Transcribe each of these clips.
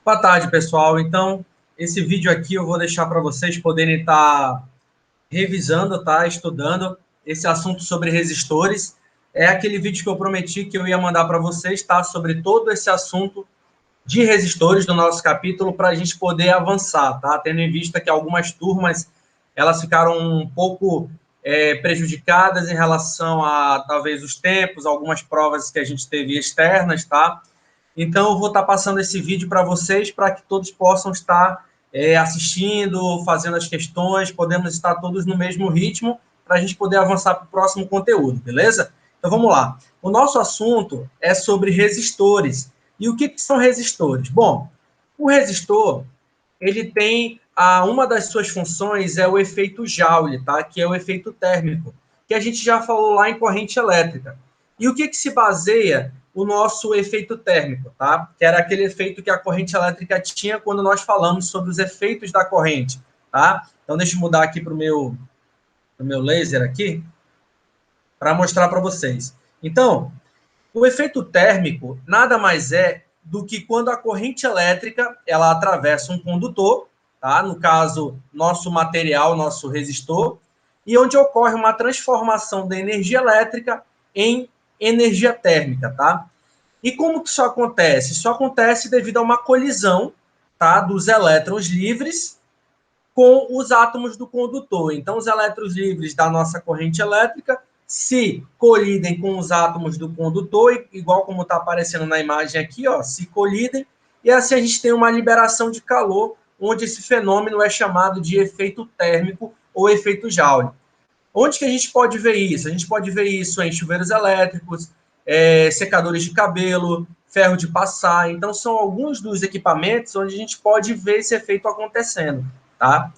Boa tarde, pessoal. Então, esse vídeo aqui eu vou deixar para vocês poderem estar revisando, tá? Estudando esse assunto sobre resistores. É aquele vídeo que eu prometi que eu ia mandar para vocês, tá? Sobre todo esse assunto de resistores do nosso capítulo para a gente poder avançar, tá? Tendo em vista que algumas turmas elas ficaram um pouco prejudicadas em relação a talvez os tempos, algumas provas que a gente teve externas, tá? Então, eu vou estar passando esse vídeo para vocês, para que todos possam estar assistindo, fazendo as questões, podemos estar todos no mesmo ritmo, para a gente poder avançar para o próximo conteúdo, beleza? Então, vamos lá. O nosso assunto é sobre resistores. E o que são resistores? Bom, o resistor, ele tem uma das suas funções é o efeito Joule, tá? Que é o efeito térmico, que a gente já falou lá em corrente elétrica. E o que se baseia o nosso efeito térmico, tá? Que era aquele efeito que a corrente elétrica tinha quando nós falamos sobre os efeitos da corrente, tá? Então, deixa eu mudar aqui para o meu laser aqui, para mostrar para vocês. Então, o efeito térmico nada mais é do que quando a corrente elétrica ela atravessa um condutor, tá? No caso, nosso material, nosso resistor, e onde ocorre uma transformação da energia elétrica em energia térmica, tá? E como que isso acontece? Isso acontece devido a uma colisão, tá, dos elétrons livres com os átomos do condutor. Então, os elétrons livres da nossa corrente elétrica se colidem com os átomos do condutor, igual como está aparecendo na imagem aqui, ó, se colidem, e assim a gente tem uma liberação de calor, onde esse fenômeno é chamado de efeito térmico ou efeito Joule. Onde que a gente pode ver isso? A gente pode ver isso em chuveiros elétricos, secadores de cabelo, ferro de passar. Então, são alguns dos equipamentos onde a gente pode ver esse efeito acontecendo, tá?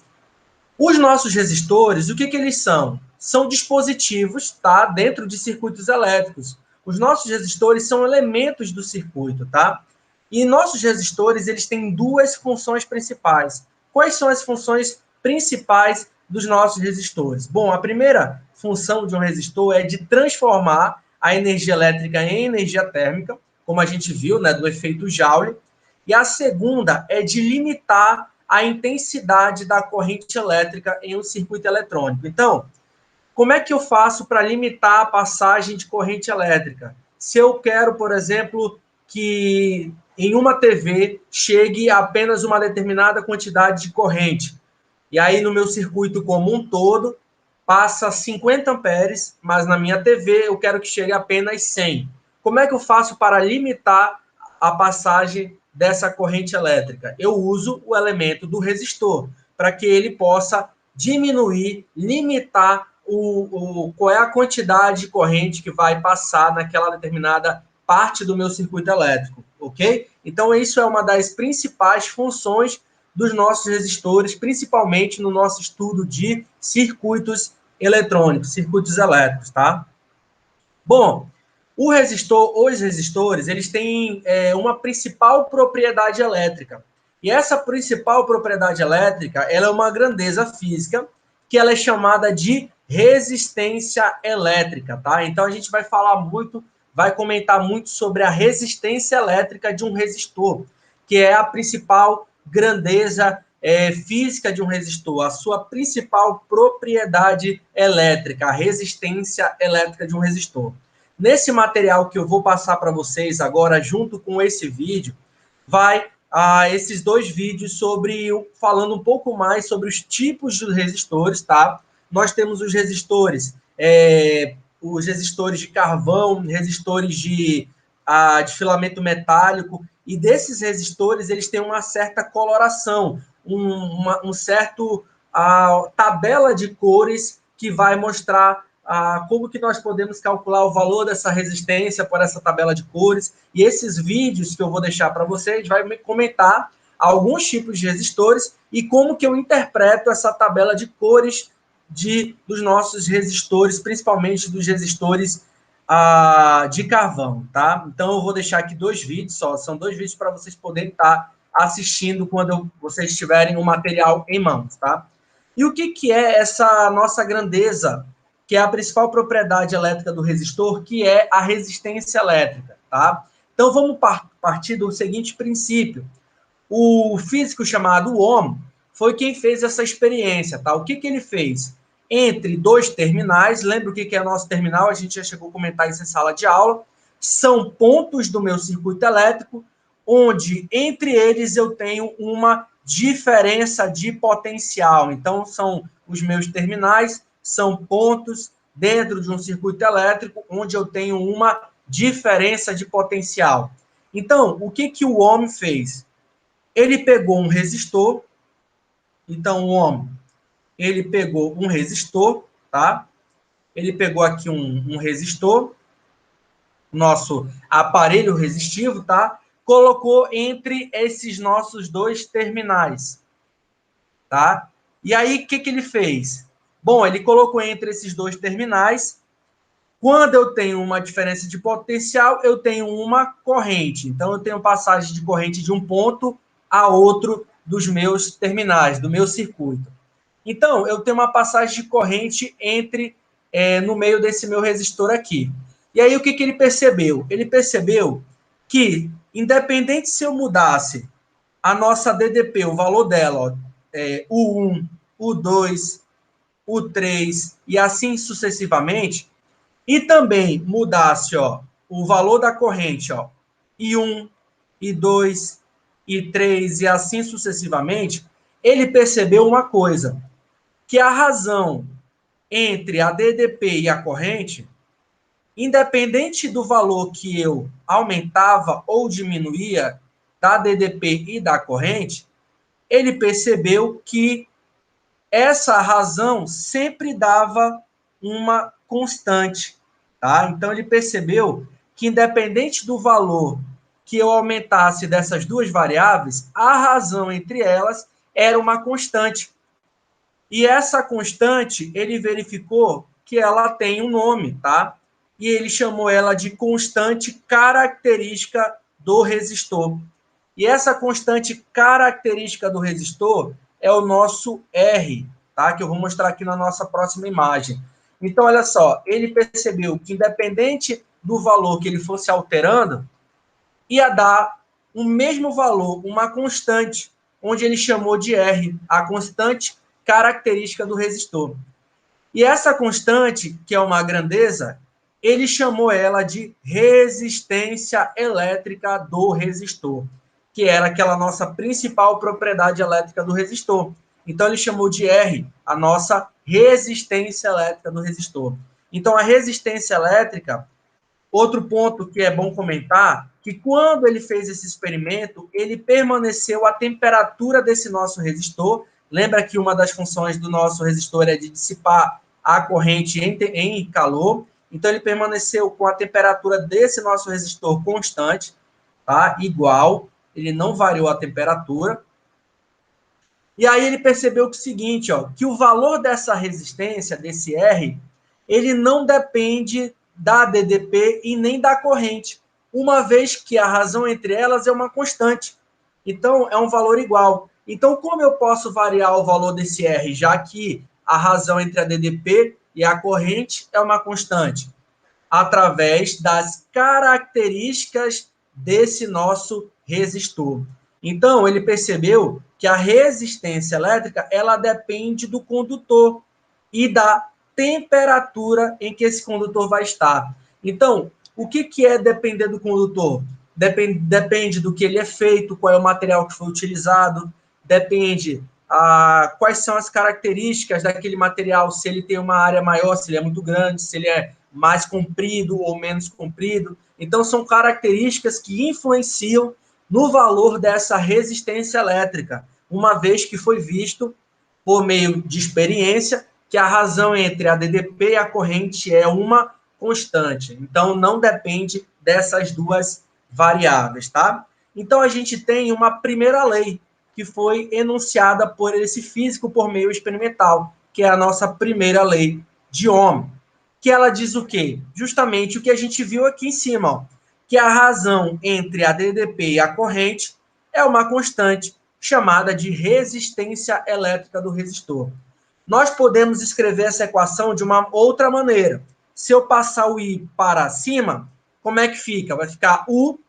Os nossos resistores, o que eles são? São dispositivos, tá? Dentro de circuitos elétricos. Os nossos resistores são elementos do circuito, tá? E nossos resistores, eles têm duas funções principais. Quais são as funções principais dos nossos resistores? Bom, a primeira função de um resistor é de transformar a energia elétrica em energia térmica, como a gente viu, né, do efeito Joule. E a segunda é de limitar a intensidade da corrente elétrica em um circuito eletrônico. Então, como é que eu faço para limitar a passagem de corrente elétrica? Se eu quero, por exemplo, que em uma TV chegue apenas uma determinada quantidade de corrente, e aí no meu circuito como um todo passa 50 amperes, mas na minha TV eu quero que chegue apenas 100. Como é que eu faço para limitar a passagem dessa corrente elétrica? Eu uso o elemento do resistor, para que ele possa diminuir, limitar qual é a quantidade de corrente que vai passar naquela determinada parte do meu circuito elétrico, ok? Então, isso é uma das principais funções dos nossos resistores, principalmente no nosso estudo de circuitos eletrônicos, circuitos elétricos, tá? Bom, os resistores, eles têm uma principal propriedade elétrica. E essa principal propriedade elétrica, ela é uma grandeza física, que ela é chamada de resistência elétrica, tá? Então, a gente vai falar muito, vai comentar muito sobre a resistência elétrica de um resistor, que é a principal grandeza física de um resistor, a sua principal propriedade elétrica, a resistência elétrica de um resistor. Nesse material que eu vou passar para vocês agora, junto com esse vídeo, vai esses dois vídeos falando um pouco mais sobre os tipos de resistores, tá? Nós temos os resistores de carvão, resistores de filamento metálico, e desses resistores eles têm uma certa coloração, um certo tabela de cores que vai mostrar como que nós podemos calcular o valor dessa resistência por essa tabela de cores. E esses vídeos que eu vou deixar para vocês vai me comentar alguns tipos de resistores e como que eu interpreto essa tabela de cores dos nossos resistores, principalmente dos resistores de carvão, tá? Então, eu vou deixar aqui dois vídeos só, são dois vídeos para vocês poderem estar assistindo quando vocês tiverem o material em mãos, tá? E o que é essa nossa grandeza, que é a principal propriedade elétrica do resistor, que é a resistência elétrica, tá? Então, vamos partir do seguinte princípio. o físico chamado Ohm foi quem fez essa experiência, tá? O que ele fez? Entre dois terminais, lembra o que é nosso terminal? A gente já chegou a comentar isso em sala de aula. São pontos do meu circuito elétrico, onde entre eles eu tenho uma diferença de potencial. Então, são os meus terminais, são pontos dentro de um circuito elétrico, onde eu tenho uma diferença de potencial. Então, o que o Ohm fez? Ele pegou um resistor, então o Ohm, ele pegou um resistor, tá? Ele pegou aqui um resistor, nosso aparelho resistivo, tá? Colocou entre esses nossos dois terminais, tá? E aí, o que ele fez? Bom, ele colocou entre esses dois terminais. Quando eu tenho uma diferença de potencial, eu tenho uma corrente. Então, eu tenho passagem de corrente de um ponto a outro dos meus terminais, do meu circuito. Então, eu tenho uma passagem de corrente no meio desse meu resistor aqui. E aí, o que ele percebeu? Ele percebeu que, independente se eu mudasse a nossa DDP, o valor dela, ó, o 1, o 2, o 3 e assim sucessivamente, e também mudasse, ó, o valor da corrente, ó, I1, I2, I3 e assim sucessivamente, ele percebeu uma coisa, que a razão entre a DDP e a corrente, independente do valor que eu aumentava ou diminuía da DDP e da corrente, ele percebeu que essa razão sempre dava uma constante, tá? Então ele percebeu que independente do valor que eu aumentasse dessas duas variáveis, a razão entre elas era uma constante. E essa constante, ele verificou que ela tem um nome, tá? E ele chamou ela de constante característica do resistor. E essa constante característica do resistor é o nosso R, tá? Que eu vou mostrar aqui na nossa próxima imagem. Então, olha só, ele percebeu que independente do valor que ele fosse alterando, ia dar o mesmo valor, uma constante, onde ele chamou de R, a constante característica do resistor. E essa constante, que é uma grandeza, ele chamou ela de resistência elétrica do resistor, que era aquela nossa principal propriedade elétrica do resistor. Então, ele chamou de R, a nossa resistência elétrica do resistor. Então, a resistência elétrica, outro ponto que é bom comentar, que quando ele fez esse experimento, ele permaneceu a temperatura desse nosso resistor. Lembra que uma das funções do nosso resistor é de dissipar a corrente em calor. Então, ele permaneceu com a temperatura desse nosso resistor constante, tá? Igual, ele não variou a temperatura. E aí ele percebeu que o seguinte, ó, que o valor dessa resistência, desse R, ele não depende da DDP e nem da corrente, uma vez que a razão entre elas é uma constante. Então, é um valor igual. Então, como eu posso variar o valor desse R, já que a razão entre a DDP e a corrente é uma constante? Através das características desse nosso resistor. Então, ele percebeu que a resistência elétrica, ela depende do condutor e da temperatura em que esse condutor vai estar. Então, o que é depender do condutor? Depende do que ele é feito, qual é o material que foi utilizado, depende quais são as características daquele material, se ele tem uma área maior, se ele é muito grande, se ele é mais comprido ou menos comprido. Então, são características que influenciam no valor dessa resistência elétrica, uma vez que foi visto, por meio de experiência, que a razão entre a DDP e a corrente é uma constante. Então, não depende dessas duas variáveis, tá? Então, a gente tem uma primeira lei, que foi enunciada por esse físico por meio experimental, que é a nossa primeira lei de Ohm, que ela diz o quê? Justamente o que a gente viu aqui em cima, ó, que a razão entre a DDP e a corrente é uma constante chamada de resistência elétrica do resistor. Nós podemos escrever essa equação de uma outra maneira. Se eu passar o I para cima, como é que fica? Vai ficar U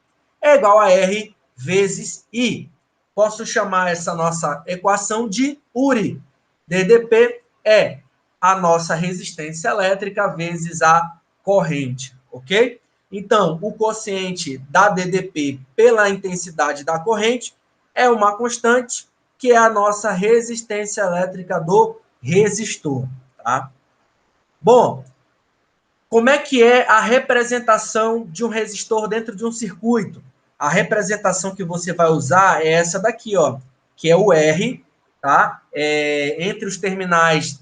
é igual a R vezes I. posso chamar essa nossa equação de URI. DDP é a nossa resistência elétrica vezes a corrente, ok? Então, o quociente da DDP pela intensidade da corrente é uma constante, que é a nossa resistência elétrica do resistor, tá? Bom, como é que é a representação de um resistor dentro de um circuito? A representação que você vai usar é essa daqui, ó, que é o R, tá? Entre os terminais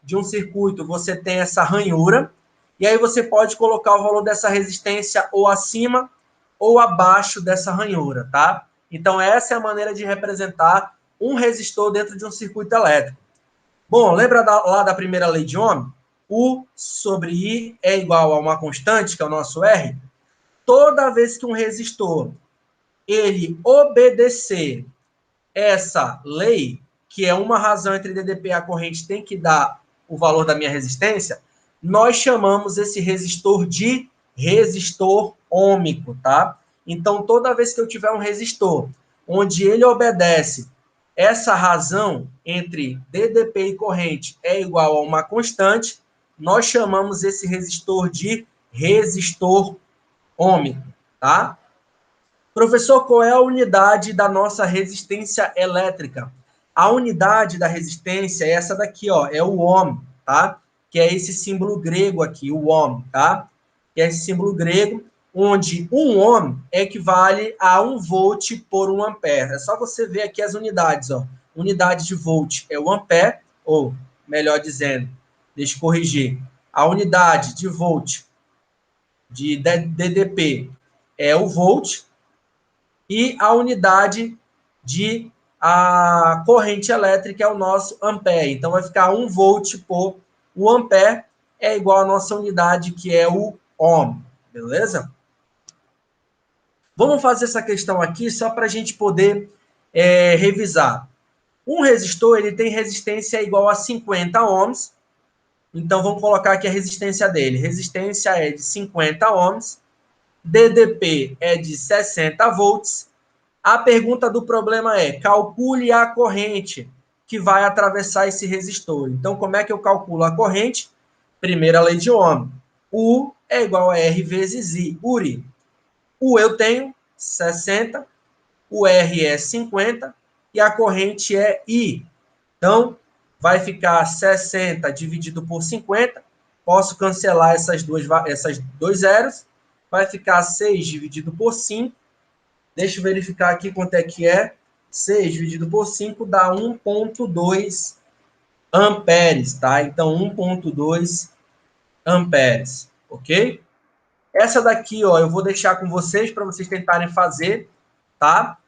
de um circuito, você tem essa ranhura, e aí você pode colocar o valor dessa resistência ou acima ou abaixo dessa ranhura, tá? Então, essa é a maneira de representar um resistor dentro de um circuito elétrico. Bom, lembra lá da primeira lei de Ohm? U sobre I é igual a uma constante, que é o nosso R. Toda vez que um resistor ele obedecer essa lei, que é uma razão entre DDP e a corrente tem que dar o valor da minha resistência, nós chamamos esse resistor de resistor ôhmico, tá? Então, toda vez que eu tiver um resistor onde ele obedece essa razão entre DDP e corrente é igual a uma constante, nós chamamos esse resistor de resistor ôhmico, tá? Professor, qual é a unidade da nossa resistência elétrica? A unidade da resistência é essa daqui, ó, é o ohm, tá? Que é esse símbolo grego aqui, o ohm, tá? Que é esse símbolo grego, onde um ohm equivale a 1 volt por 1 ampere. É só você ver aqui as unidades, ó. Unidade de volt é o ampere, ou, melhor dizendo, deixa eu corrigir. A unidade de volt de DDP é o volt, e a unidade de a corrente elétrica é o nosso ampere. Então, vai ficar 1 volt por o ampere é igual à nossa unidade, que é o ohm. Beleza? Vamos fazer essa questão aqui só para a gente poder revisar. Um resistor ele tem resistência igual a 50 ohms. Então, vamos colocar aqui a resistência dele. Resistência é de 50 ohms. DDP é de 60 volts. A pergunta do problema é: calcule a corrente que vai atravessar esse resistor. Então, como é que eu calculo a corrente? Primeira lei de Ohm. U é igual a R vezes I. URI. U eu tenho 60, o R é 50 e a corrente é I. Então, vai ficar 60 dividido por 50. Posso cancelar esses dois zeros. Vai ficar 6 dividido por 5. Deixa eu verificar aqui quanto é que é. 6 dividido por 5 dá 1,2 amperes, tá? Então, 1,2 amperes, ok? Essa daqui, ó, eu vou deixar com vocês para vocês tentarem fazer, tá?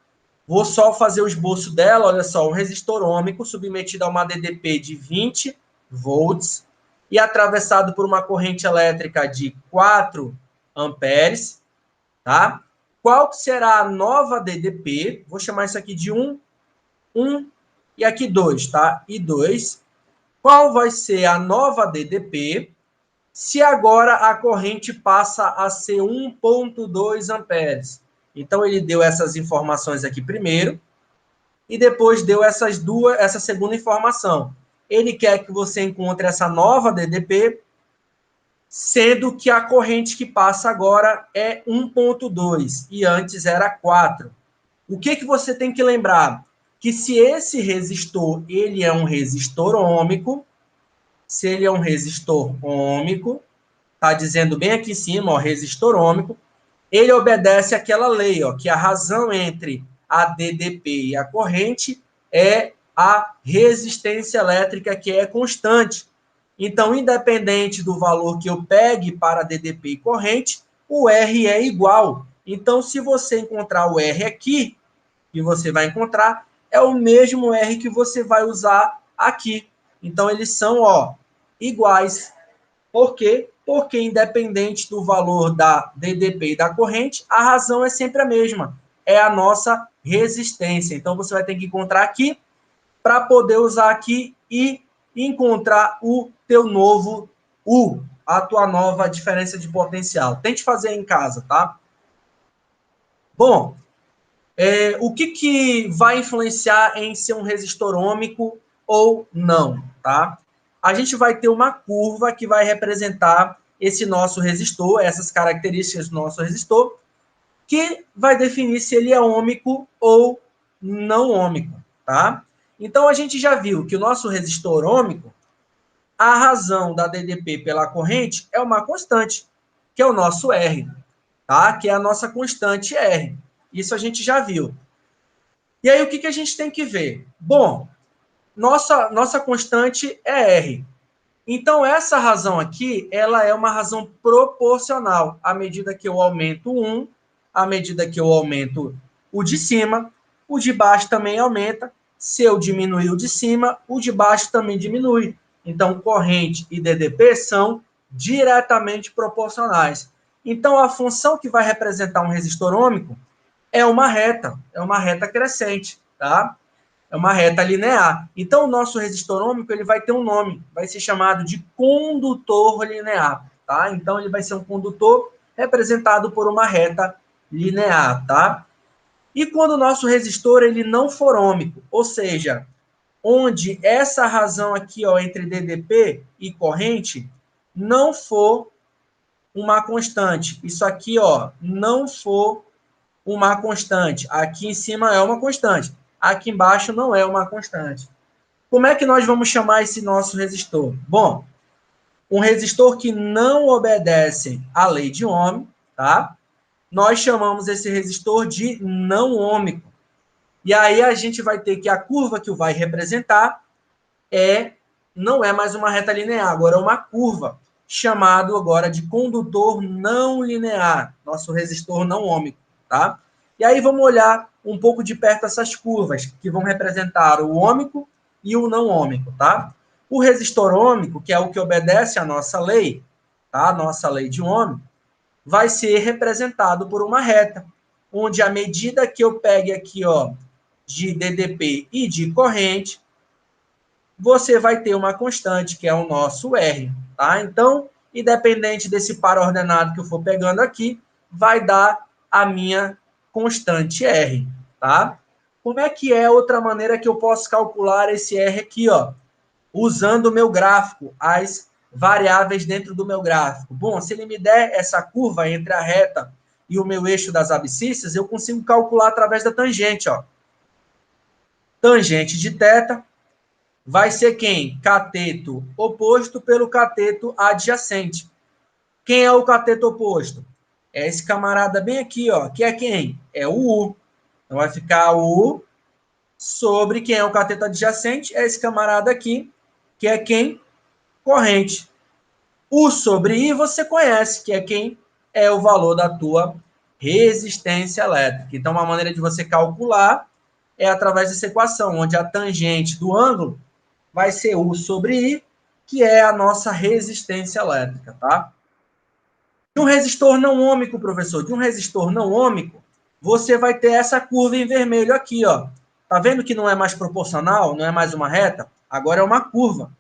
Vou só fazer o esboço dela, olha só, um resistor ôhmico submetido a uma DDP de 20 volts e atravessado por uma corrente elétrica de 4 amperes, tá? Qual será a nova DDP? Vou chamar isso aqui de 1, e aqui 2, tá? E 2. Qual vai ser a nova DDP se agora a corrente passa a ser 1,2 amperes? Então, ele deu essas informações aqui primeiro e depois deu essa segunda informação. Ele quer que você encontre essa nova DDP, sendo que a corrente que passa agora é 1,2 e antes era 4. O que você tem que lembrar? Que se esse resistor ele é um resistor ôhmico, se ele é um resistor ôhmico, está dizendo bem aqui em cima, ó, resistor ôhmico, ele obedece àquela lei, ó, que a razão entre a DDP e a corrente é a resistência elétrica, que é constante. Então, independente do valor que eu pegue para DDP e corrente, o R é igual. Então, se você encontrar o R aqui, que você vai encontrar, é o mesmo R que você vai usar aqui. Então, eles são, ó, iguais. Por quê? Porque, independente do valor da DDP e da corrente, a razão é sempre a mesma. É a nossa resistência. Então, você vai ter que encontrar aqui para poder usar aqui e encontrar o teu novo U, a tua nova diferença de potencial. Tente fazer em casa, tá? Bom, O que vai influenciar em ser um resistor ôhmico ou não, tá? A gente vai ter uma curva que vai representar esse nosso resistor, essas características do nosso resistor, que vai definir se ele é ôhmico ou não ôhmico, tá? Então, a gente já viu que o nosso resistor ôhmico, a razão da DDP pela corrente é uma constante, que é o nosso R, tá? Que é a nossa constante R. Isso a gente já viu. E aí, o que a gente tem que ver? Bom, nossa constante é R. Então, essa razão aqui, ela é uma razão proporcional. À medida que eu aumento um, à medida que eu aumento o de cima, o de baixo também aumenta. Se eu diminuir o de cima, o de baixo também diminui. Então, corrente e DDP são diretamente proporcionais. Então, a função que vai representar um resistor ôhmico é uma reta crescente, tá? É uma reta linear. Então, o nosso resistor ôhmico ele vai ter um nome, vai ser chamado de condutor linear, tá? Então, ele vai ser um condutor representado por uma reta linear, tá? E quando o nosso resistor ele não for ôhmico, ou seja, onde essa razão aqui, ó, entre DDP e corrente não for uma constante, isso aqui, ó, não for uma constante. Aqui em cima é uma constante. Aqui embaixo não é uma constante. Como é que nós vamos chamar esse nosso resistor? Bom, um resistor que não obedece à lei de Ohm, tá? Nós chamamos esse resistor de não ôhmico. E aí a gente vai ter que a curva que o vai representar não é mais uma reta linear, agora é uma curva, chamado agora de condutor não linear, nosso resistor não ôhmico, tá? E aí vamos olhar um pouco de perto essas curvas, que vão representar o ôhmico e o não ôhmico, tá? O resistor ôhmico, que é o que obedece à nossa lei, tá? Nossa lei de Ohm, vai ser representado por uma reta, onde à medida que eu pegue aqui, ó, de DDP e de corrente, você vai ter uma constante, que é o nosso R, tá? Então, independente desse par ordenado que eu for pegando aqui, vai dar a minha constante R, tá? Como é que é outra maneira que eu posso calcular esse R aqui, ó? Usando o meu gráfico, as variáveis dentro do meu gráfico. Bom, se ele me der essa curva entre a reta e o meu eixo das abscissas, eu consigo calcular através da tangente, ó. Tangente de θ vai ser quem? Cateto oposto pelo cateto adjacente. Quem é o cateto oposto? É esse camarada bem aqui, ó, que é quem? É o U. Então vai ficar o U sobre quem é o cateto adjacente, é esse camarada aqui, que é quem? Corrente. U sobre I você conhece, que é quem? É o valor da tua resistência elétrica. Então, uma maneira de você calcular é através dessa equação, onde a tangente do ângulo vai ser U sobre I, que é a nossa resistência elétrica, tá? De um resistor não ôhmico, professor, de um resistor não ôhmico, você vai ter essa curva em vermelho aqui, ó. Tá vendo que não é mais proporcional, não é mais uma reta? Agora é uma curva,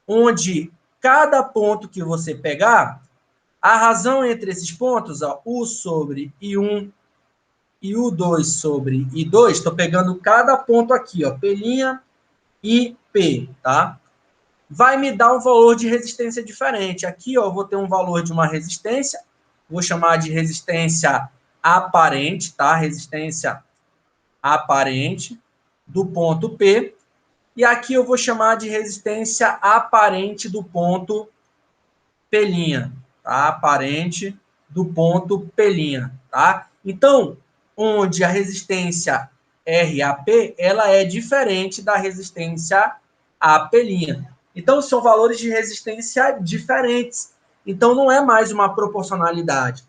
onde cada ponto que você pegar, a razão entre esses pontos, ó, U sobre I1 e U2 sobre I2, estou pegando cada ponto aqui, ó, P' e P, tá? Vai me dar um valor de resistência diferente. Aqui, ó, eu vou ter um valor de uma resistência, vou chamar de resistência aparente, tá? Resistência aparente do ponto P. E aqui eu vou chamar de resistência aparente do ponto P', tá? Aparente do ponto P', tá? Então, onde a resistência RAP, ela é diferente da resistência AP'. Então, são valores de resistência diferentes. Então, não é mais uma proporcionalidade.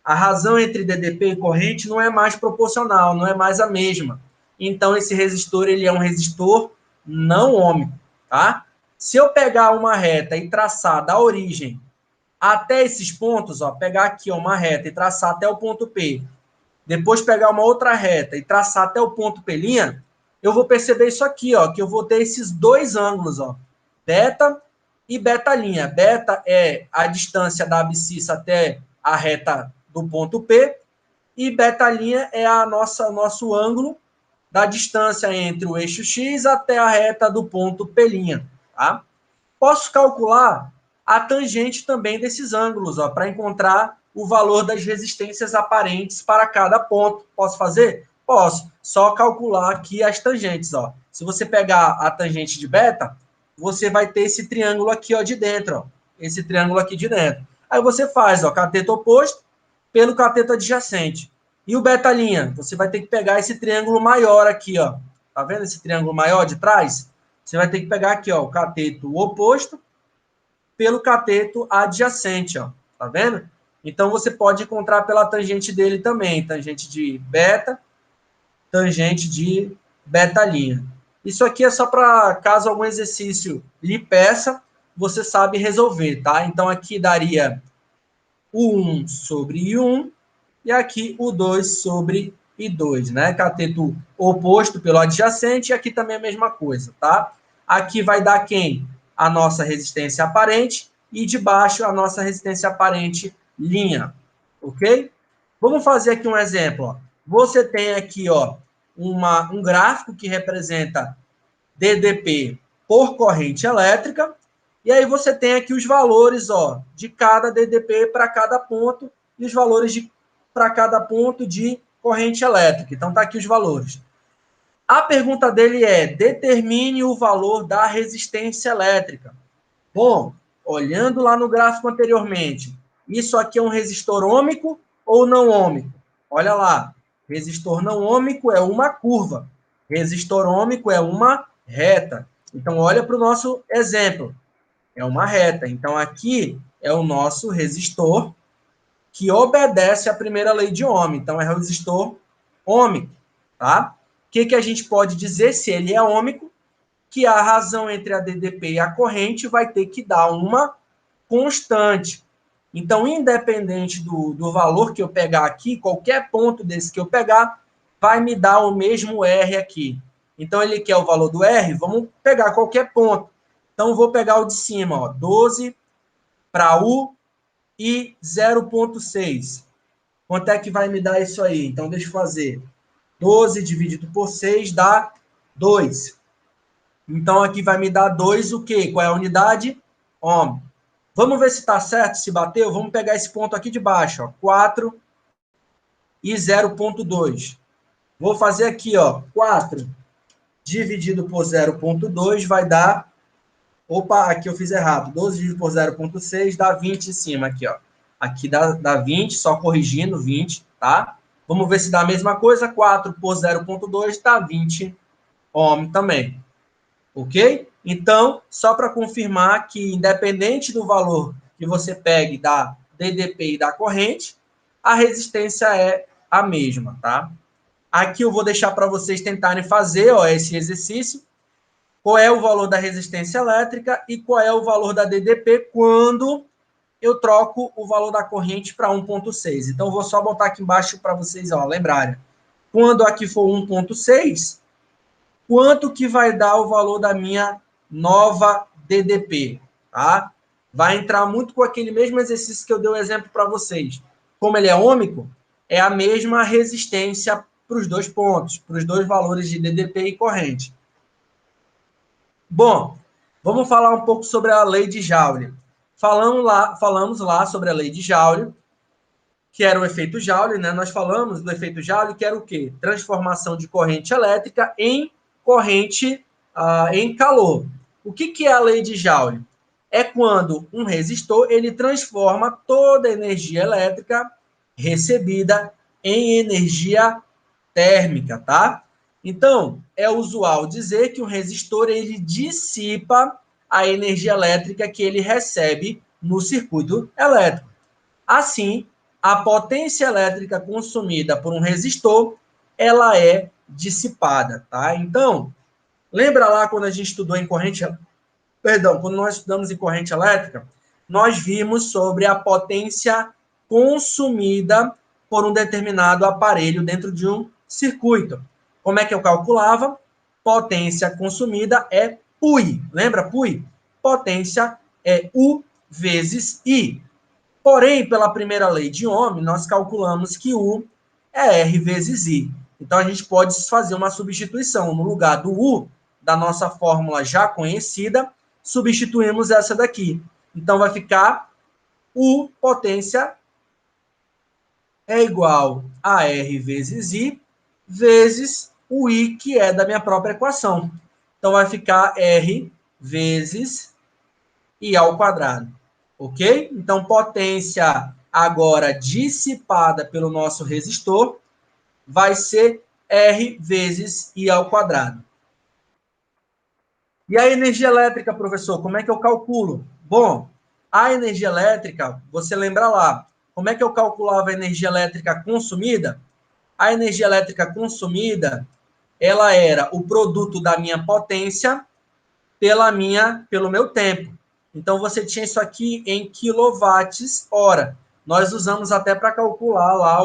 A razão entre DDP e corrente não é mais proporcional, não é mais a mesma. Então, esse resistor, ele é um resistor não ôhmico, tá? Se eu pegar uma reta e traçar da origem até esses pontos, ó, pegar aqui ó, uma reta e traçar até o ponto P, depois pegar uma outra reta e traçar até o ponto P', eu vou perceber isso aqui, ó, que eu vou ter esses dois ângulos, ó, beta e beta'. Beta é a distância da abscissa até a reta do ponto P, e beta' é nosso ângulo da distância entre o eixo X até a reta do ponto P', tá? Posso calcular a tangente também desses ângulos, para encontrar o valor das resistências aparentes para cada ponto. Posso fazer? Posso. Só calcular aqui as tangentes, ó. Se você pegar a tangente de beta, você vai ter esse triângulo aqui, ó, de dentro, ó. Esse triângulo aqui de dentro. Aí você faz, ó, cateto oposto pelo cateto adjacente. E o beta', você vai ter que pegar esse triângulo maior aqui, ó. Tá vendo esse triângulo maior de trás? Você vai ter que pegar aqui, ó, o cateto oposto pelo cateto adjacente, ó. Tá vendo? Então, você pode encontrar pela tangente dele também. Tangente de beta, tangente de beta'. Isso aqui é só para caso algum exercício lhe peça, você sabe resolver, tá? Então, aqui daria o 1 sobre I1 e aqui o 2 sobre I2, né? Cateto oposto pelo adjacente e aqui também a mesma coisa, tá? Aqui vai dar quem? A nossa resistência aparente e de baixo a nossa resistência aparente linha, ok? Vamos fazer aqui um exemplo, ó. Você tem aqui, ó, um gráfico que representa DDP por corrente elétrica, e aí você tem aqui os valores, ó, de cada DDP para cada ponto e os valores para cada ponto de corrente elétrica. Então, tá aqui os valores. A pergunta dele é: determine o valor da resistência elétrica. Bom, olhando lá no gráfico anteriormente, isso aqui é um resistor ôhmico ou não ôhmico? Olha lá, resistor não ôhmico é uma curva, resistor ôhmico é uma reta. Então, olha para o nosso exemplo, é uma reta. Então, aqui é o nosso resistor que obedece à primeira lei de Ohm. Então, é resistor ôhmico, tá? O que a gente pode dizer se ele é ôhmico? Que a razão entre a DDP e a corrente vai ter que dar uma constante. Então, independente do valor que eu pegar aqui, qualquer ponto desse que eu pegar, vai me dar o mesmo R aqui. Então, ele quer o valor do R, vamos pegar qualquer ponto. Então, vou pegar o de cima, ó, 12 para U e 0,6. Quanto é que vai me dar isso aí? Então, deixa eu fazer. 12 dividido por 6 dá 2. Então, aqui vai me dar 2 o quê? Qual é a unidade? Ohm. Vamos ver se está certo, se bateu. Vamos pegar esse ponto aqui de baixo, ó, 4 e 0,2. Vou fazer aqui, ó, 4 dividido por 0,2 vai dar... Opa, aqui eu fiz errado. 12 dividido por 0,6 dá 20 em cima aqui, ó. Aqui dá 20, só corrigindo, 20, tá? Vamos ver se dá a mesma coisa. 4 por 0,2 dá 20 ohm também. Ok? Então, só para confirmar que, independente do valor que você pegue da DDP e da corrente, a resistência é a mesma, tá? Aqui eu vou deixar para vocês tentarem fazer, ó, esse exercício. Qual é o valor da resistência elétrica e qual é o valor da DDP quando eu troco o valor da corrente para 1,6. Então, eu vou só botar aqui embaixo para vocês, ó, lembrarem. Quando aqui for 1,6, quanto que vai dar o valor da minha nova DDP, tá? Vai entrar muito com aquele mesmo exercício que eu dei o exemplo para vocês. Como ele é ôhmico, é a mesma resistência para os dois pontos, para os dois valores de DDP e corrente. Bom, vamos falar um pouco sobre a lei de Joule. Falamos lá sobre a lei de Joule, que era o efeito Joule, né? Nós falamos do efeito Joule, que era o quê? Transformação de corrente elétrica em corrente em calor. O que é a lei de Joule? É quando um resistor ele transforma toda a energia elétrica recebida em energia térmica, tá? Então, é usual dizer que o resistor ele dissipa a energia elétrica que ele recebe no circuito elétrico. Assim, a potência elétrica consumida por um resistor, ela é dissipada, tá? Então, lembra lá quando a gente estudou em corrente, perdão, quando nós estudamos em corrente elétrica, nós vimos sobre a potência consumida por um determinado aparelho dentro de um circuito. Como é que eu calculava? Potência consumida é PUI. Lembra PUI? Potência é U vezes I. Porém, pela primeira lei de Ohm, nós calculamos que U é R vezes I. Então, a gente pode fazer uma substituição. No lugar do U, da nossa fórmula já conhecida, substituímos essa daqui. Então, vai ficar U potência é igual a R vezes I, vezes o I, que é da minha própria equação. Então, vai ficar R vezes I ao quadrado. Ok? Então, potência agora dissipada pelo nosso resistor vai ser R vezes I ao quadrado. E a energia elétrica, professor, como é que eu calculo? Bom, a energia elétrica, você lembra lá, como é que eu calculava a energia elétrica consumida? A energia elétrica consumida, ela era o produto da minha potência pelo meu tempo. Então, você tinha isso aqui em quilowatts-hora. Nós usamos até para calcular lá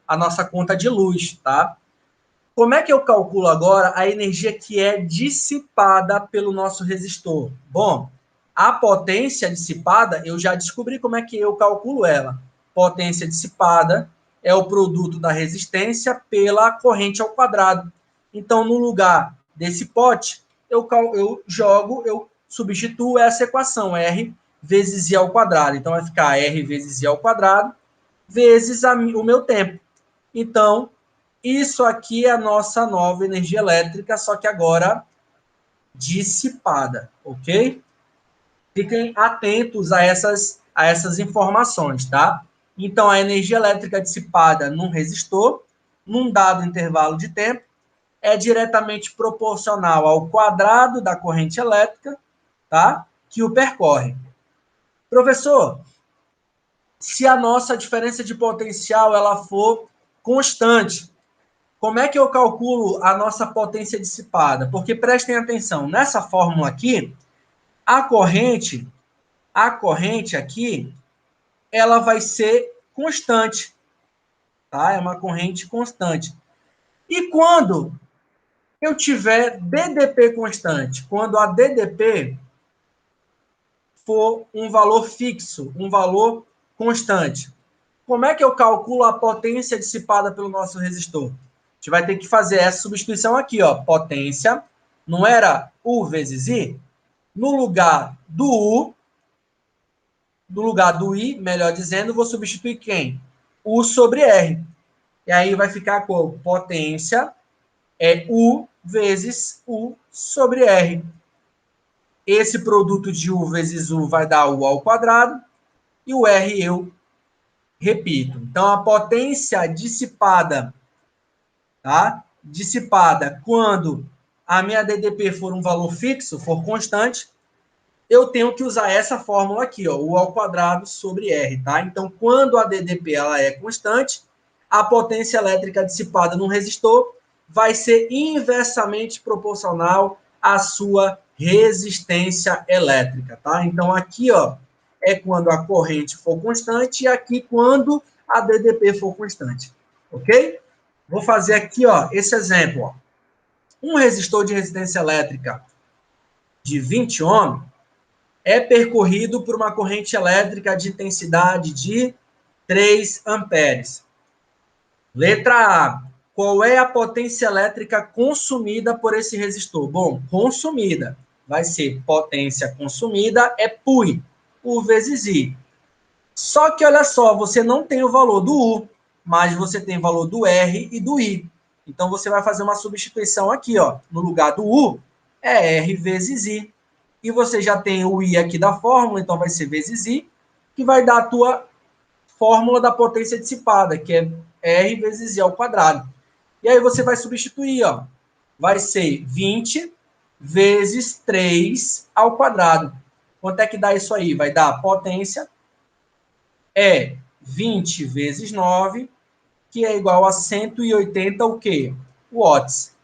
a nossa conta de luz, tá? Como é que eu calculo agora a energia que é dissipada pelo nosso resistor? Bom, a potência dissipada, eu já descobri como é que eu calculo ela. Potência dissipada é o produto da resistência pela corrente ao quadrado. Então, no lugar desse pote, eu substituo essa equação, R vezes I ao quadrado. Então, vai ficar R vezes I ao quadrado vezes o meu tempo. Então, isso aqui é a nossa nova energia elétrica, só que agora dissipada, ok? Fiquem atentos a essas informações, tá? Então, a energia elétrica dissipada num resistor, num dado intervalo de tempo, é diretamente proporcional ao quadrado da corrente elétrica, tá? Que o percorre. Professor, se a nossa diferença de potencial ela for constante, como é que eu calculo a nossa potência dissipada? Porque prestem atenção, nessa fórmula aqui, a corrente aqui, ela vai ser constante, tá? É uma corrente constante. E quando eu tiver DDP constante, quando a DDP for um valor fixo, um valor constante, como é que eu calculo a potência dissipada pelo nosso resistor? A gente vai ter que fazer essa substituição aqui, ó. Potência, não era U vezes I? No lugar do U, no lugar do I, melhor dizendo, vou substituir quem? U sobre R. E aí vai ficar com potência é U vezes U sobre R. Esse produto de U vezes U vai dar U ao quadrado, e o R eu repito. Então, a potência dissipada, tá? Dissipada quando a minha DDP for um valor fixo, for constante, eu tenho que usar essa fórmula aqui, ó, U ao quadrado sobre R, tá? Então, quando a DDP ela é constante, a potência elétrica dissipada num resistor vai ser inversamente proporcional à sua resistência elétrica, tá? Então, aqui, ó, é quando a corrente for constante e aqui quando a DDP for constante, ok? Vou fazer aqui, ó, esse exemplo, ó. Um resistor de resistência elétrica de 20 ohms é percorrido por uma corrente elétrica de intensidade de 3 amperes. Letra A. Qual é a potência elétrica consumida por esse resistor? Bom, consumida vai ser potência consumida é PUI, U vezes I. Só que, olha só, você não tem o valor do U, mas você tem o valor do R e do I. Então, você vai fazer uma substituição aqui, ó. No lugar do U, é R vezes I. E você já tem o I aqui da fórmula, então vai ser vezes I, que vai dar a tua fórmula da potência dissipada, que é R vezes I ao quadrado. E aí você vai substituir, ó. Vai ser 20 vezes 3 ao quadrado. Quanto é que dá isso aí? Vai dar a potência é 20 vezes 9, que é igual a 180 o quê? Watts.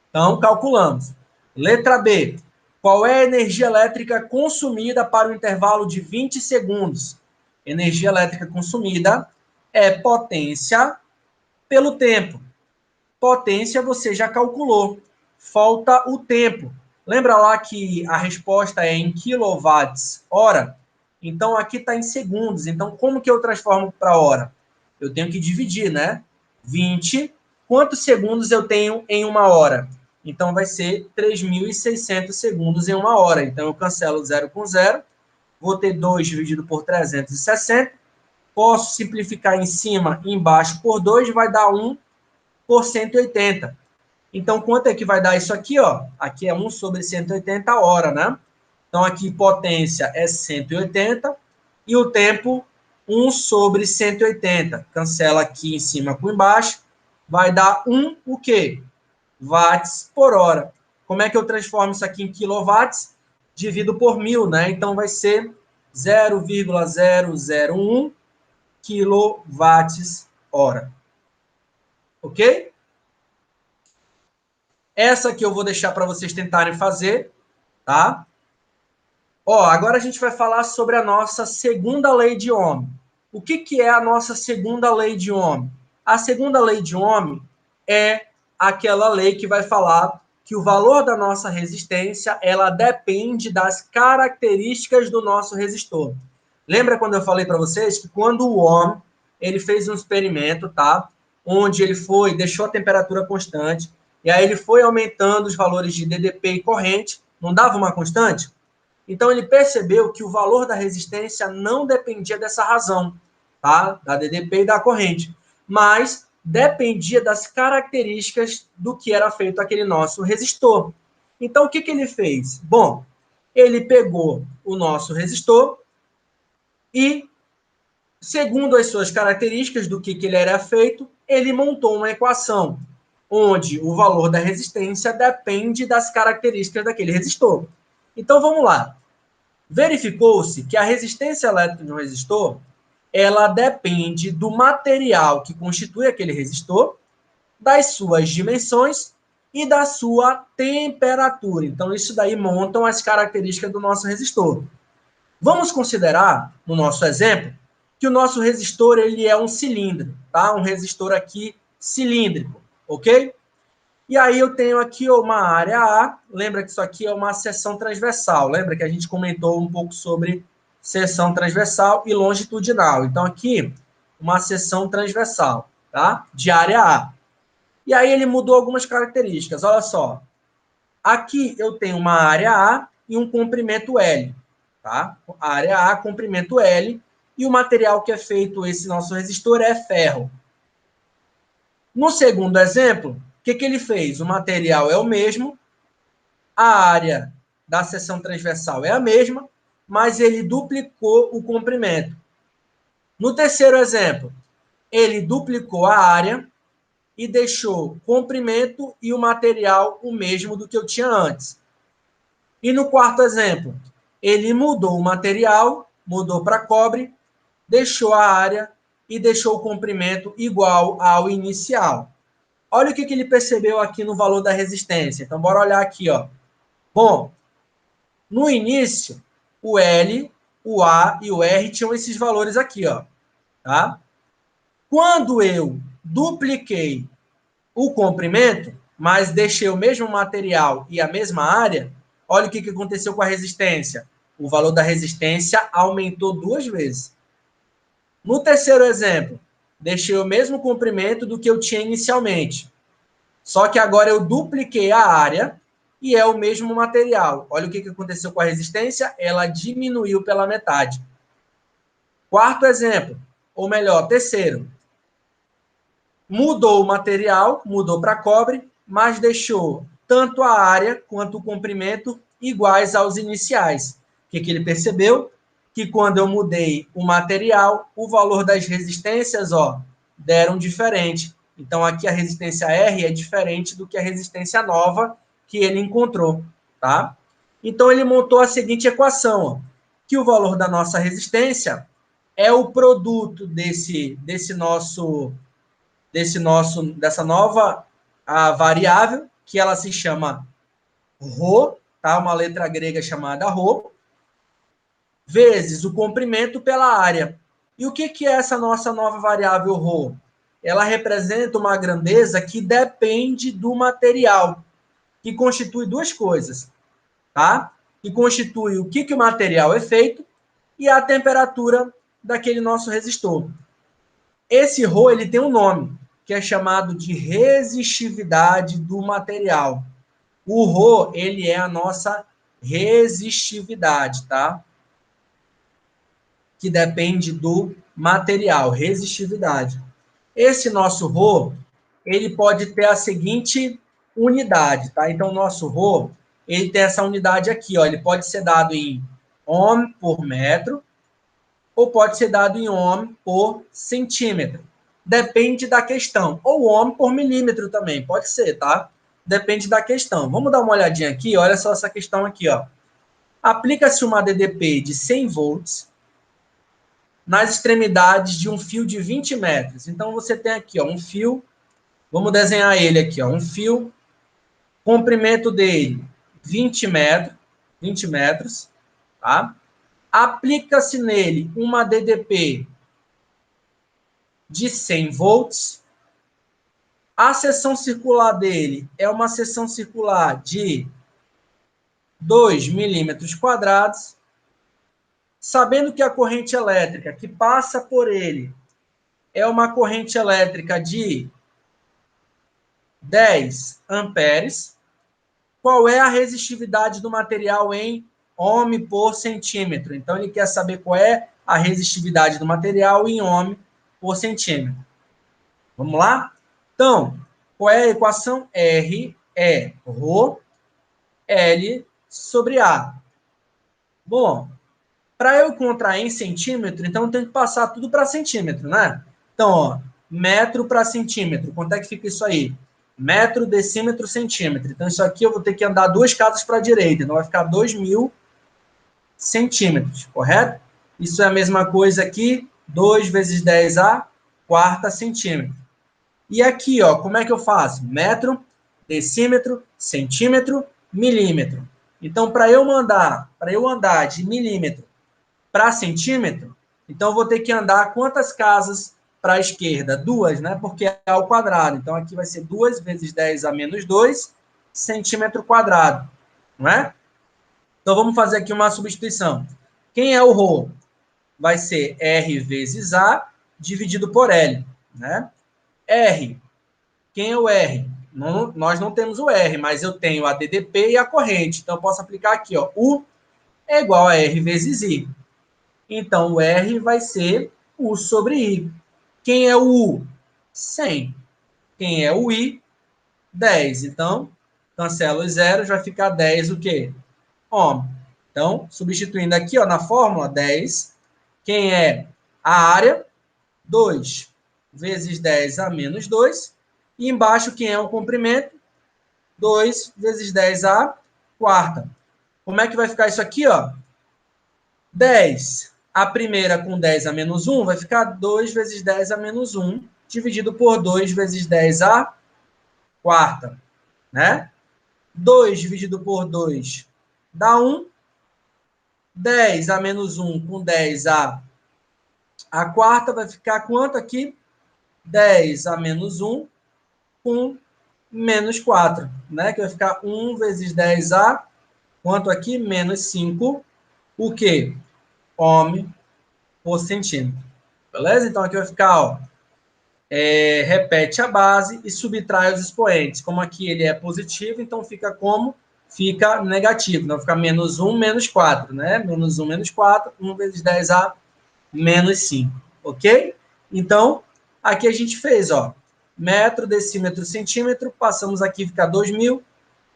Então, calculamos. Letra B. Qual é a energia elétrica consumida para o intervalo de 20 segundos? Energia elétrica consumida é potência pelo tempo. Potência você já calculou. Falta o tempo. Lembra lá que a resposta é em quilowatts-hora? Então, aqui está em segundos. Então, como que eu transformo para hora? Eu tenho que dividir, né? 20. Quantos segundos eu tenho em uma hora? Então, vai ser 3.600 segundos em uma hora. Então, eu cancelo 0 com 0. Vou ter 2 dividido por 360. Posso simplificar em cima e embaixo por 2, vai dar 1 por 180. Então, quanto é que vai dar isso aqui? Ó? Aqui é 1 sobre 180 hora, né? Então, aqui potência é 180 e o tempo 1 sobre 180. Cancela aqui em cima com embaixo. Vai dar 1 o quê? Watts por hora. Como é que eu transformo isso aqui em quilowatts? Divido por 1.000, né? Então, vai ser 0,001 quilowatts hora. Ok? Essa aqui eu vou deixar para vocês tentarem fazer, tá? Ó, agora a gente vai falar sobre a nossa segunda lei de Ohm. O que é a nossa segunda lei de Ohm? A segunda lei de Ohm é aquela lei que vai falar que o valor da nossa resistência, ela depende das características do nosso resistor. Lembra quando eu falei para vocês que quando o Ohm, ele fez um experimento, tá? Onde ele deixou a temperatura constante, e aí ele foi aumentando os valores de DDP e corrente, não dava uma constante? Então, ele percebeu que o valor da resistência não dependia dessa razão, tá? Da DDP e da corrente, mas dependia das características do que era feito aquele nosso resistor. Então, o que ele fez? Bom, ele pegou o nosso resistor e, segundo as suas características do que ele era feito, ele montou uma equação onde o valor da resistência depende das características daquele resistor. Então, vamos lá. Verificou-se que a resistência elétrica de um resistor, ela depende do material que constitui aquele resistor, das suas dimensões e da sua temperatura. Então, isso daí montam as características do nosso resistor. Vamos considerar, no nosso exemplo, que o nosso resistor ele é um cilindro, tá? Um resistor aqui cilíndrico, ok? E aí eu tenho aqui uma área A, lembra que isso aqui é uma seção transversal, lembra que a gente comentou um pouco sobre seção transversal e longitudinal. Então aqui, uma seção transversal, tá? De área A. E aí ele mudou algumas características, olha só. Aqui eu tenho uma área A e um comprimento L, tá? Área A, comprimento L, e o material que é feito esse nosso resistor é ferro. No segundo exemplo, o que ele fez? O material é o mesmo, a área da seção transversal é a mesma, mas ele duplicou o comprimento. No terceiro exemplo, ele duplicou a área e deixou o comprimento e o material o mesmo do que eu tinha antes. E no quarto exemplo, ele mudou o material, mudou para cobre, deixou a área e deixou o comprimento igual ao inicial. Olha o que ele percebeu aqui no valor da resistência. Então, bora olhar aqui, ó. Bom, no início, o L, o A e o R tinham esses valores aqui, ó. Tá? Quando eu dupliquei o comprimento, mas deixei o mesmo material e a mesma área, olha o que aconteceu com a resistência. O valor da resistência aumentou 2 vezes. No terceiro exemplo, deixei o mesmo comprimento do que eu tinha inicialmente. Só que agora eu dupliquei a área e é o mesmo material. Olha o que aconteceu com a resistência, ela diminuiu pela metade. Quarto exemplo, ou melhor, terceiro. Mudou o material, mudou para cobre, mas deixou tanto a área quanto o comprimento iguais aos iniciais. O que ele percebeu? Que quando eu mudei o material, o valor das resistências, ó, deram diferente. Então, aqui a resistência R é diferente do que a resistência nova que ele encontrou, tá? Então, ele montou a seguinte equação, ó, que o valor da nossa resistência é o produto dessa nova variável, que ela se chama ρ, tá? Uma letra grega chamada ρ, vezes o comprimento pela área. E o que é essa nossa nova variável ρ? Ela representa uma grandeza que depende do material, que constitui duas coisas, tá? Que constitui o que o material é feito e a temperatura daquele nosso resistor. Esse ρ, ele tem um nome, que é chamado de resistividade do material. O Rho, ele é a nossa resistividade, tá? Que depende do material, resistividade. Esse nosso Rho, ele pode ter a seguinte unidade, tá? Então, o nosso Rho, ele tem essa unidade aqui, ó. Ele pode ser dado em ohm por metro, ou pode ser dado em ohm por centímetro. Depende da questão. Ou ohm por milímetro também, pode ser, tá? Depende da questão. Vamos dar uma olhadinha aqui, olha só essa questão aqui, ó. Aplica-se uma DDP de 100 volts nas extremidades de um fio de 20 metros. Então, você tem aqui, ó, um fio, vamos desenhar ele aqui, ó, um fio, comprimento dele 20 metros, tá? Aplica-se nele uma DDP de 100 volts. A seção circular dele é uma seção circular de 2 milímetros quadrados. Sabendo que a corrente elétrica que passa por ele é uma corrente elétrica de 10 amperes, qual é a resistividade do material em ohm por centímetro? Então, ele quer saber qual é a resistividade do material em ohm por centímetro. Vamos lá? Então, qual é a equação? R é Rho L sobre A. Bom, para eu contrair em centímetro, então eu tenho que passar tudo para centímetro, né? Então, ó, metro para centímetro. Quanto é que fica isso aí? Metro, decímetro, centímetro. Então, isso aqui eu vou ter que andar 2 casas para a direita. Então, vai ficar 2.000 centímetros, correto? Isso é a mesma coisa aqui, 2 vezes 10 a quarta centímetro. E aqui, ó, como é que eu faço? Metro, decímetro, centímetro, milímetro. Então, para eu andar de milímetro para centímetro, então eu vou ter que andar quantas casas para a esquerda? 2, né? Porque é ao quadrado. Então, aqui vai ser 2 vezes 10 a menos 2 centímetro quadrado, não é? Então, vamos fazer aqui uma substituição. Quem é o Rho? Vai ser R vezes A dividido por L, né? R. Quem é o R? Não, nós não temos o R, mas eu tenho a DDP e a corrente. Então, eu posso aplicar aqui, ó. U é igual a R vezes I. Então, o R vai ser U sobre I. Quem é o U? 100. Quem é o I? 10. Então, cancela os zeros, vai ficar 10 o quê? Ohm. Então, substituindo aqui, ó, na fórmula, 10. Quem é a área? 2 vezes 10 a menos 2. E embaixo, quem é o comprimento? 2 vezes 10 a quarta. Como é que vai ficar isso aqui, ó? 10. A primeira com 10 a menos 1 vai ficar 2 vezes 10 a menos 1, dividido por 2 vezes 10 a quarta, né? 2 dividido por 2 dá 1. 10 a menos 1 com 10 a quarta vai ficar quanto aqui? 10 a menos 1 com menos 4, né? Que vai ficar 1 vezes 10 a quanto aqui? Menos 5. O quê? Ohm por centímetro. Beleza? Então, aqui vai ficar, ó, repete a base e subtrai os expoentes. Como aqui ele é positivo, então fica como? Fica negativo. Então, fica menos 1, menos 4, né? Menos 1, menos 4, 1 vezes 10 a menos 5. Ok? Então, aqui a gente fez, ó, metro, decímetro, centímetro, passamos aqui, fica 2.000,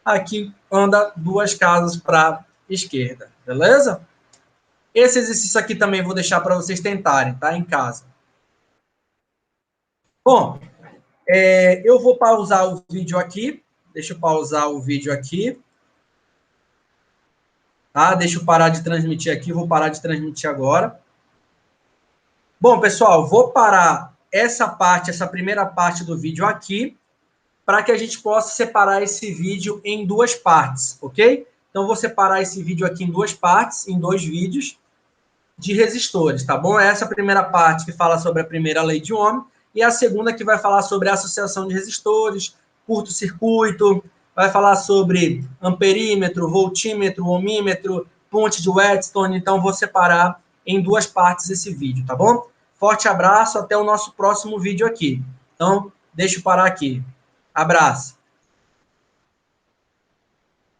aqui anda 2 casas para a esquerda. Beleza? Esse exercício aqui também vou deixar para vocês tentarem, tá? Em casa. Bom, eu vou pausar o vídeo aqui. Deixa eu pausar o vídeo aqui. Tá? Deixa eu parar de transmitir aqui. Vou parar de transmitir agora. Bom, pessoal, vou parar essa parte, essa primeira parte do vídeo aqui, para que a gente possa separar esse vídeo em 2 partes, ok? Então, vou separar esse vídeo aqui em 2 partes, em 2 vídeos de resistores, tá bom? Essa é a primeira parte que fala sobre a primeira lei de Ohm, e a segunda que vai falar sobre a associação de resistores, curto-circuito, vai falar sobre amperímetro, voltímetro, ohmímetro, ponte de Whetstone. Então, vou separar em 2 partes esse vídeo, tá bom? Forte abraço, até o nosso próximo vídeo aqui. Então, deixo parar aqui. Abraço.